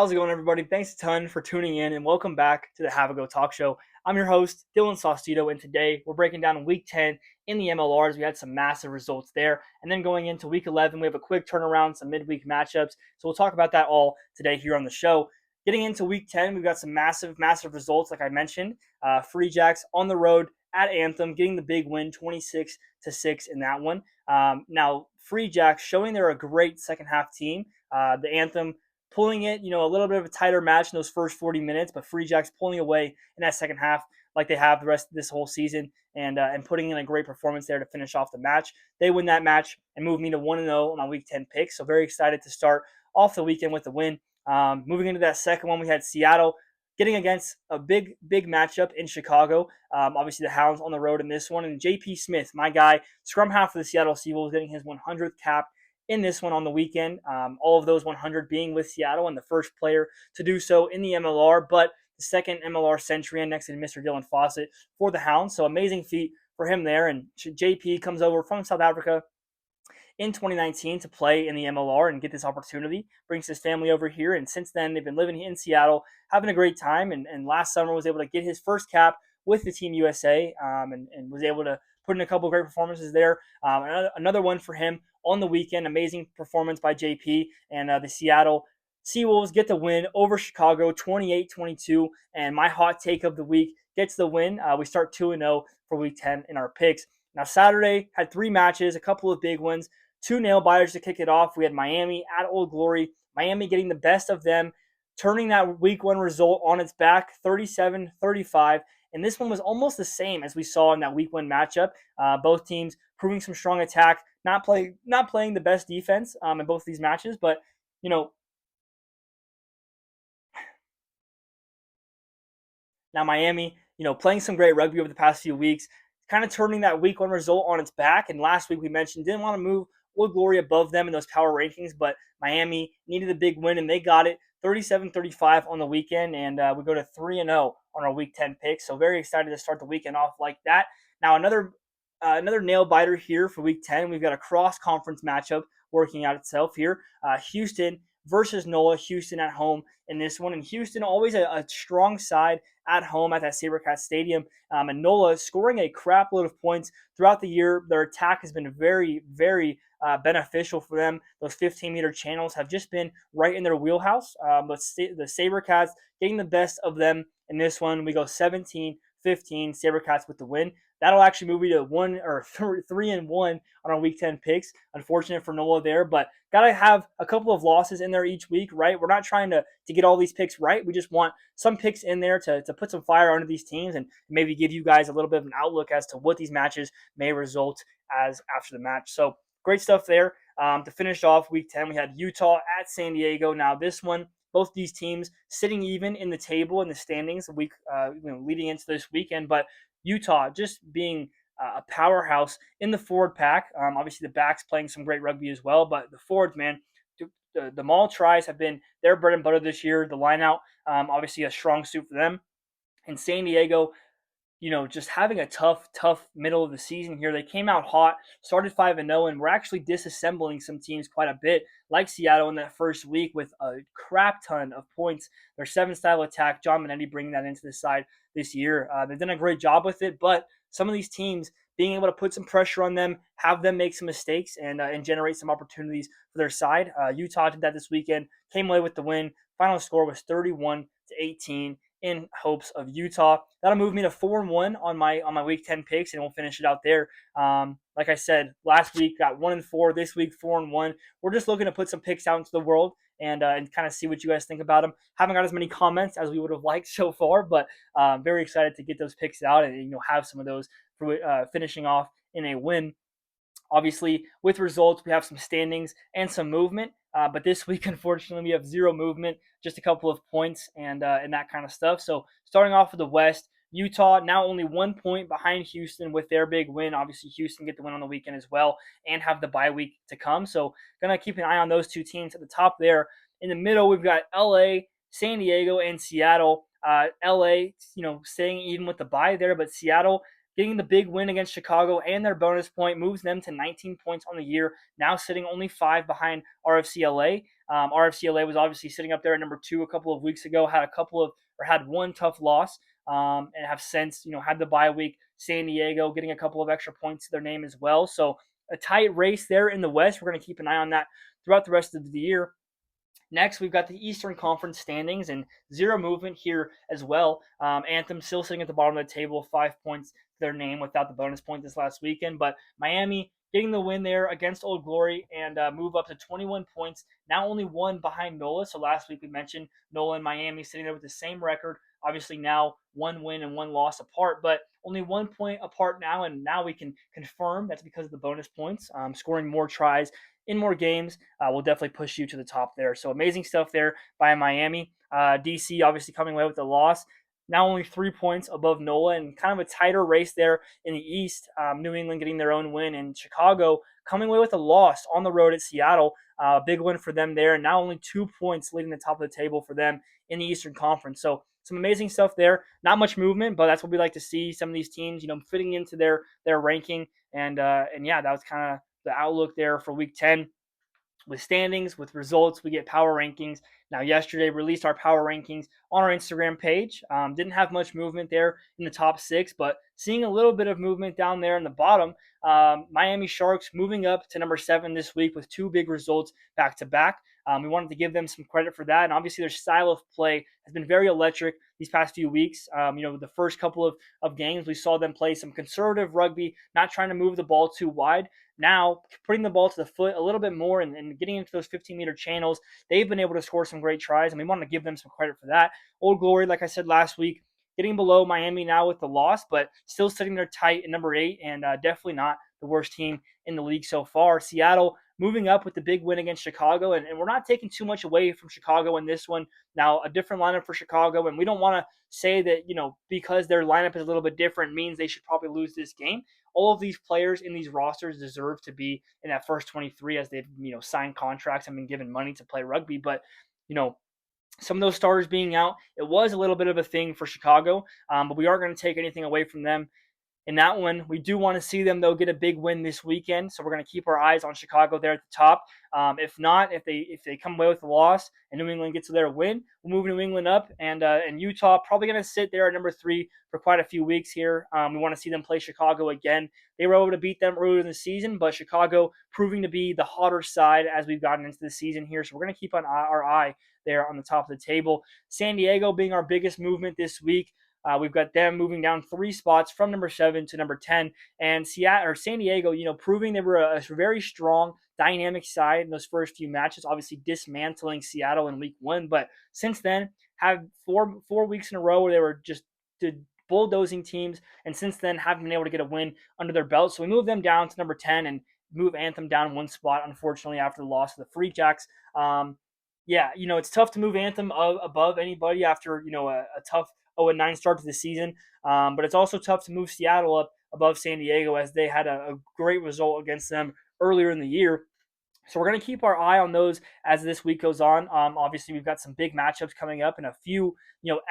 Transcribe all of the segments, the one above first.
How's it going, everybody? Thanks a ton for tuning in and welcome back to the Have a Go Talk Show. I'm your host, Dylan Saucedo, and today we're breaking down week 10 in the MLRs. We had some massive results there. And then going into week 11, we have a quick turnaround, some midweek matchups. So we'll talk about that all today here on the show. Getting into week 10, we've got some massive results, like I mentioned. Free Jacks on the road at Anthem, getting the big win, 26-6 in that one. Now, Free Jacks showing they're a great second half team. The Anthem pulling it, a little bit of a tighter match in those first 40 minutes, but Free Jacks pulling away in that second half like they have the rest of this whole season and putting in a great performance there to finish off the match. They win that match and move me to 1-0 on my Week 10 pick, so very excited to start off the weekend with the win. Moving into that second one, we had Seattle getting against a big matchup in Chicago. Obviously, the Hounds on the road in this one. And J.P. Smith, my guy, scrum half for the Seattle Seawolves, getting his 100th cap in this one on the weekend. All of those 100 being with Seattle and the first player to do so in the MLR, but the second MLR century next to Mr. Dylan Fawcett for the Hounds. So amazing feat for him there. And JP comes over from South Africa in 2019 to play in the MLR and get this opportunity, brings his family over here. And since then, they've been living in Seattle, having a great time. And last summer was able to get his first cap with the Team USA and was able to put in a couple of great performances there. Another one for him on the weekend. Amazing performance by JP and the Seattle Seawolves get the win over Chicago 28-22. And my hot take of the week gets the win. We start 2-0 for week 10 in our picks. Now, Saturday had 3 matches, a couple of big ones, 2 nail biters to kick it off. We had Miami at Old Glory, Miami getting the best of them, turning that week 1 result on its back, 37-35. And this one was almost the same as we saw in that week 1 matchup. Both teams proving some strong attack, not playing the best defense in both these matches, but now Miami, playing some great rugby over the past few weeks, kind of turning that week 1 result on its back. And last week we mentioned didn't want to move Old Glory above them in those power rankings, but Miami needed a big win and they got it, 37-35 on the weekend, and we go to 3-0 on our Week 10 picks. So very excited to start the weekend off like that. Now another nail biter here for Week 10. We've got a cross conference matchup working out itself here. Houston versus NOLA. Houston at home in this one, and Houston always a strong side at home at that SaberCat Stadium. And NOLA scoring a crap load of points throughout the year. Their attack has been very beneficial for them. Those 15-meter channels have just been right in their wheelhouse. But the SaberCats getting the best of them in this one. We go 17-15, SaberCats with the win. That'll actually move me to 3-1 on our Week 10 picks. Unfortunate for NOLA there, but gotta have a couple of losses in there each week, right? We're not trying to get all these picks right. We just want some picks in there to put some fire under these teams and maybe give you guys a little bit of an outlook as to what these matches may result as after the match. So great stuff there. To finish off Week 10, we had Utah at San Diego. Now this one, both these teams sitting even in the table in the standings leading into this weekend, but Utah just being a powerhouse in the forward pack. Obviously, the backs playing some great rugby as well, but the forwards, man, the maul tries have been their bread and butter this year. The line out, obviously a strong suit for them. And San Diego, just having a tough middle of the season here. They came out hot, started 5-0, and we're actually disassembling some teams quite a bit, like Seattle in that first week with a crap ton of points. Their 7-style attack, John Minetti bringing that into the side this year. They've done a great job with it, but some of these teams being able to put some pressure on them, have them make some mistakes, and generate some opportunities for their side. Utah did that this weekend, came away with the win. Final score was 31-18 in hopes of Utah. That'll move me to 4-1 on my Week 10 picks, and we'll finish it out there. Like I said, last week got 1-4. This week 4-1. We're just looking to put some picks out into the world and kind of see what you guys think about them. Haven't got as many comments as we would have liked so far, but very excited to get those picks out and have some of those for finishing off in a win. Obviously, with results, we have some standings and some movement. But this week, unfortunately, we have zero movement, just a couple of points and that kind of stuff. So starting off with the West, Utah now only 1 point behind Houston with their big win. Obviously, Houston get the win on the weekend as well and have the bye week to come. So going to keep an eye on those two teams at the top there. In the middle, we've got LA, San Diego, and Seattle. LA, staying even with the bye there, but Seattle getting the big win against Chicago and their bonus point moves them to 19 points on the year, now sitting only 5 behind RFCLA. RFCLA was obviously sitting up there at number 2 a couple of weeks ago, had one tough loss, and have since, had the bye week. San Diego getting a couple of extra points to their name as well. So a tight race there in the West. We're going to keep an eye on that throughout the rest of the year. Next, we've got the Eastern Conference standings and zero movement here as well. Anthem still sitting at the bottom of the table, 5 points to their name without the bonus point this last weekend. But Miami getting the win there against Old Glory and move up to 21 points, now only one behind NOLA. So last week we mentioned NOLA and Miami sitting there with the same record. Obviously now one win and one loss apart, but only 1 point apart now. And now we can confirm that's because of the bonus points, scoring more tries in more games will definitely push you to the top there. So amazing stuff there by Miami. DC obviously coming away with the loss. Now only 3 points above NOLA and kind of a tighter race there in the East. New England getting their own win and Chicago coming away with a loss on the road at Seattle. Big win for them there. And now only 2 points leading the top of the table for them in the Eastern Conference. So some amazing stuff there. Not much movement, but that's what we like to see. Some of these teams, fitting into their ranking. And yeah, that was kind of the outlook there for Week 10. With standings, with results, we get power rankings. Now, yesterday released our power rankings on our Instagram page. Didn't have much movement there in the top 6, but seeing a little bit of movement down there in the bottom. Miami Sharks moving up to number 7 this week with 2 big results back to back. We wanted to give them some credit for that, and obviously their style of play has been very electric these past few weeks. The first couple of games, we saw them play some conservative rugby, not trying to move the ball too wide. Now, putting the ball to the foot a little bit more and getting into those 15-meter channels, they've been able to score some great tries, and we want to give them some credit for that. Old Glory, like I said last week, getting below Miami now with the loss, but still sitting there tight at number 8, and definitely not the worst team in the league so far. Seattle moving up with the big win against Chicago, and we're not taking too much away from Chicago in this one. Now, a different lineup for Chicago, and we don't want to say that, because their lineup is a little bit different means they should probably lose this game. All of these players in these rosters deserve to be in that first 23 as they've, signed contracts and been given money to play rugby. But, some of those starters being out, it was a little bit of a thing for Chicago, but we aren't going to take anything away from them. In that one, we do want to see them, though, get a big win this weekend. So we're going to keep our eyes on Chicago there at the top. If not, if they come away with a loss and New England gets their win, we'll move New England up. And Utah probably going to sit there at number 3 for quite a few weeks here. We want to see them play Chicago again. They were able to beat them earlier in the season, but Chicago proving to be the hotter side as we've gotten into the season here. So we're going to keep our eye there on the top of the table. San Diego being our biggest movement this week. We've got them moving down 3 spots from number 7 to number 10. And San Diego, proving they were a very strong, dynamic side in those first few matches, obviously dismantling Seattle in week 1. But since then, have four weeks in a row where they were just bulldozing teams. And since then, haven't been able to get a win under their belt. So we move them down to number 10 and move Anthem down 1 spot, unfortunately, after the loss of the Free Jacks. Yeah, it's tough to move Anthem above anybody after, a tough 0-9 start to the season. But it's also tough to move Seattle up above San Diego as they had a great result against them earlier in the year. So we're going to keep our eye on those as this week goes on. Obviously, we've got some big matchups coming up and a few,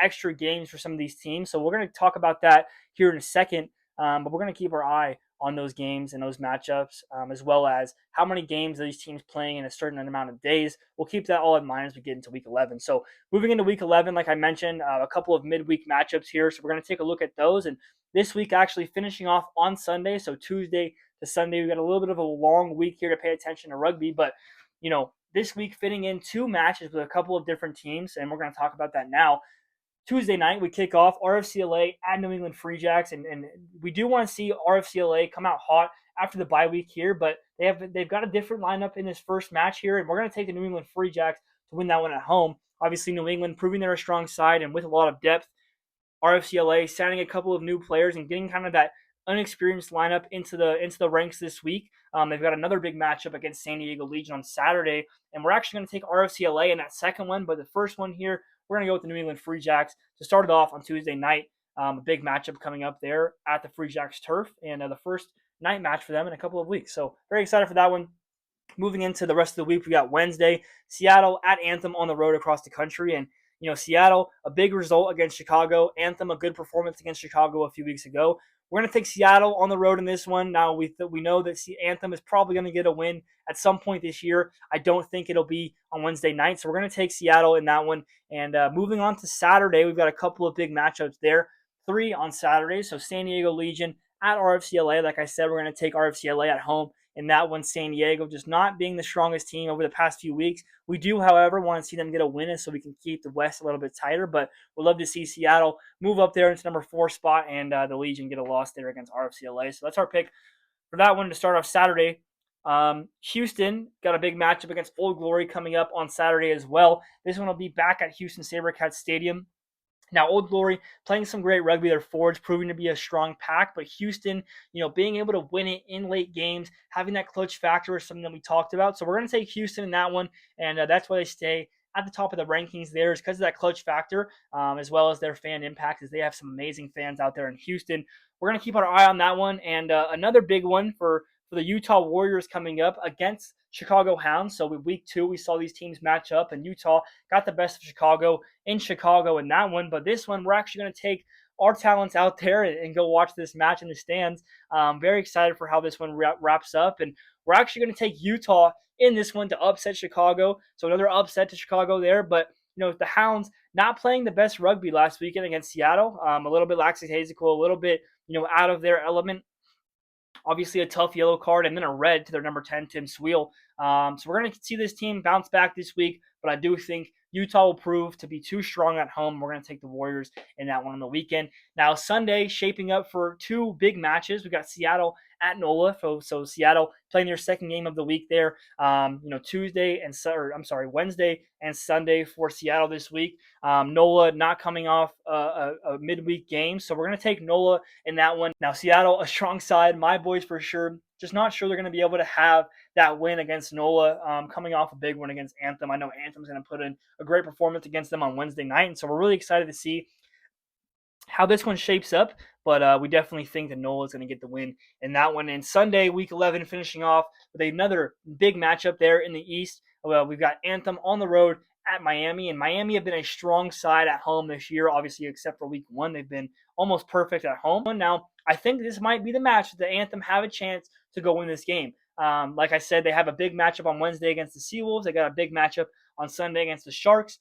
extra games for some of these teams. So we're going to talk about that here in a second. But we're going to keep our eye on those games and those matchups, as well as how many games these teams playing in a certain amount of days. We'll keep that all in mind as we get into Week 11. So moving into Week 11, like I mentioned, a couple of midweek matchups here. So we're going to take a look at those. And this week actually finishing off on Sunday, so Tuesday to Sunday. We've got a little bit of a long week here to pay attention to rugby. But, this week fitting in 2 matches with a couple of different teams, and we're going to talk about that now. Tuesday night, we kick off RFCLA at New England Free Jacks, and we do want to see RFCLA come out hot after the bye week here, but they've got a different lineup in this first match here, and we're going to take the New England Free Jacks to win that one at home. Obviously, New England proving they're a strong side and with a lot of depth. RFCLA signing a couple of new players and getting kind of that unexperienced lineup into the ranks this week. They've got another big matchup against San Diego Legion on Saturday, and we're actually going to take RFCLA in that second one, but the first one here, we're going to go with the New England Free Jacks to start it off on Tuesday night. A big matchup coming up there at the Free Jacks turf, and the first night match for them in a couple of weeks. So very excited for that one. Moving into the rest of the week, we got Wednesday, Seattle at Anthem on the road across the country. And, Seattle, a big result against Chicago. Anthem, a good performance against Chicago a few weeks ago. We're going to take Seattle on the road in this one. Now, we know that Anthem is probably going to get a win at some point this year. I don't think it'll be on Wednesday night. So we're going to take Seattle in that one. And moving on to Saturday, we've got a couple of big matchups there. 3 on Saturday. So San Diego Legion at RFCLA. Like I said, we're going to take RFCLA at home. In that one, San Diego just not being the strongest team over the past few weeks. We do, however, want to see them get a win so we can keep the West a little bit tighter. But we'd love to see Seattle move up there into number 4 spot and the Legion get a loss there against RFCLA. So that's our pick for that one to start off Saturday. Houston got a big matchup against Old Glory coming up on Saturday as well. This one will be back at Houston SaberCats Stadium. Now, Old Glory playing some great rugby. Their forwards proving to be a strong pack, but Houston, being able to win it in late games, having that clutch factor is something that we talked about. So we're going to take Houston in that one, and that's why they stay at the top of the rankings there is because of that clutch factor, as well as their fan impact, as they have some amazing fans out there in Houston. We're going to keep our eye on that one, and another big one for the Utah Warriors coming up against Chicago Hounds. So week 2, we saw these teams match up, and Utah got the best of Chicago in Chicago in that one. But this one, we're actually going to take our talents out there and go watch this match in the stands. Very excited for how this one wraps up. And we're actually going to take Utah in this one to upset Chicago. So another upset to Chicago there. But, the Hounds not playing the best rugby last weekend against Seattle. A little bit lackadaisical, a little bit, out of their element. Obviously, a tough yellow card and then a red to their number 10, Tim Sweal. So we're going to see this team bounce back this week, but I do think Utah will prove to be too strong at home. We're going to take the Warriors in that one on the weekend. Now, Sunday, shaping up for 2 big matches. We've got Seattle at NOLA. So Seattle playing their second game of the week there. Wednesday and Sunday for Seattle this week. NOLA not coming off a midweek game. So we're going to take NOLA in that one. Now, Seattle, a strong side. My boys for sure. Just not sure they're going to be able to have that win against NOLA, coming off a big one against Anthem. I know Anthem's going to put in a great performance against them on Wednesday night. And so we're really excited to see how this one shapes up, but we definitely think that NOLA is going to get the win in that one. And Sunday, week 11, finishing off with another big matchup there in the East. Well, we've got Anthem on the road at Miami, and Miami have been a strong side at home this year, obviously, except for week 1. They've been almost perfect at home. Now, I think this might be the match that Anthem have a chance to go win this game. Like I said, they have a big matchup on Wednesday against the Seawolves. They got a big matchup on Sunday against the Sharks.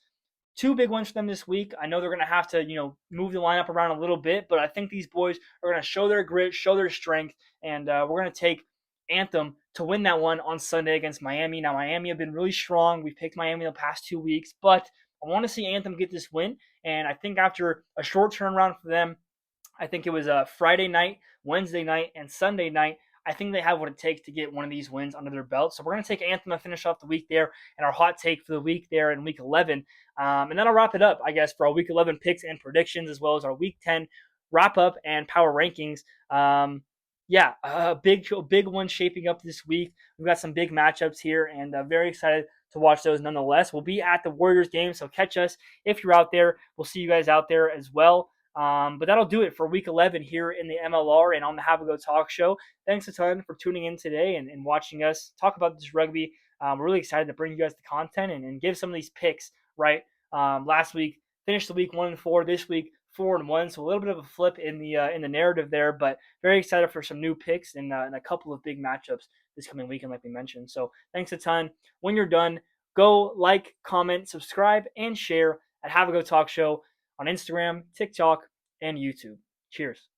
2 big ones for them this week. I know they're going to have to, move the lineup around a little bit, but I think these boys are going to show their grit, show their strength, and we're going to take Anthem to win that one on Sunday against Miami. Now, Miami have been really strong. We've picked Miami the past 2 weeks, but I want to see Anthem get this win, and I think after a short turnaround for them, I think it was a Friday night, Wednesday night, and Sunday night, I think they have what it takes to get one of these wins under their belt. So we're going to take Anthem to finish off the week there and our hot take for the week there in week 11. And that'll wrap it up, I guess, for our week 11 picks and predictions, as well as our week 10 wrap up and power rankings. A big one shaping up this week. We've got some big matchups here, and very excited to watch those nonetheless. We'll be at the Warriors game, so catch us if you're out there. We'll see you guys out there as well. But that'll do it for week 11 here in the MLR and on the Have a Go Talk Show. Thanks a ton for tuning in today and watching us talk about this rugby. We're really excited to bring you guys the content and give some of these picks, right? Last week, finished the week 1-4. This week, 4-1. So a little bit of a flip in the narrative there, but very excited for some new picks and a couple of big matchups this coming weekend, like we mentioned. So thanks a ton. When you're done, go like, comment, subscribe, and share at Have a Go Talk Show on Instagram, TikTok, and YouTube. Cheers.